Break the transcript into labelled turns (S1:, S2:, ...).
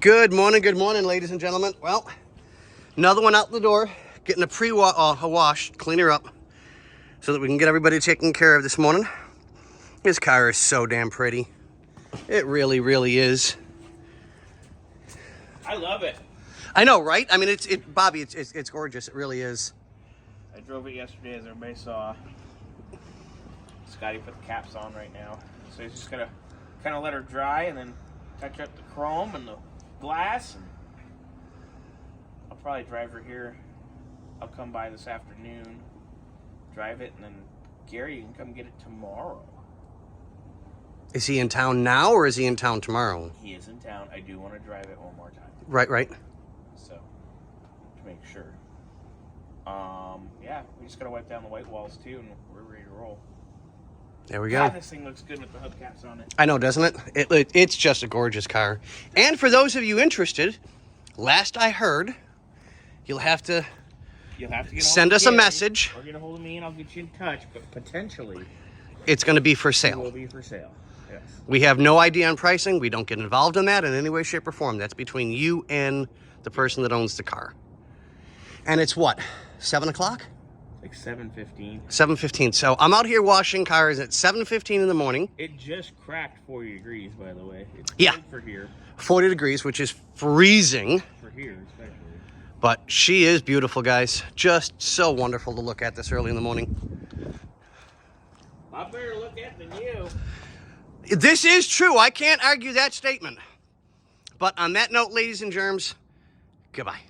S1: Good morning, ladies and gentlemen. Well, another one out the door, getting a wash, clean her up, so that we can get everybody taken care of this morning. This car is so damn pretty. It really, really is.
S2: I love it.
S1: I know, right? I mean, Bobby, it's gorgeous. It really is.
S2: I drove it yesterday, as everybody saw. Scotty put the caps on right now, so he's just gonna kind of let her dry and then touch up the chrome and the glass. And I'll probably drive her here. I'll come by this afternoon, drive it, and then Gary, you can come get it tomorrow.
S1: Is he in town now, or is he in town tomorrow?
S2: He is in town. I do want to drive it one more time.
S1: Right.
S2: So, to make sure. Yeah, we just gotta wipe down the white walls too, and we're ready to roll.
S1: There we go.
S2: God, this thing looks good with the hubcaps on it.
S1: I know, doesn't it? It's just a gorgeous car. And for those of you interested, last I heard, you'll have to send us a message.
S2: Or get a hold of me and I'll get you in touch, but potentially
S1: it's going to be for
S2: it
S1: sale.
S2: will be for sale. Yes.
S1: We have no idea on pricing. We don't get involved in that in any way, shape, or form. That's between you and the person that owns the car. And it's what, 7 o'clock?
S2: Like 7:15.
S1: 7:15. So I'm out here washing cars at 7:15 in the morning.
S2: It just cracked 40 degrees, by the way. It's
S1: Yeah.
S2: cold for here.
S1: 40 degrees, which is freezing.
S2: For here, especially.
S1: But she is beautiful, guys. Just so wonderful to look at this early in the morning.
S2: A lot better to look at than you.
S1: This is true. I can't argue that statement. But on that note, ladies and germs, goodbye.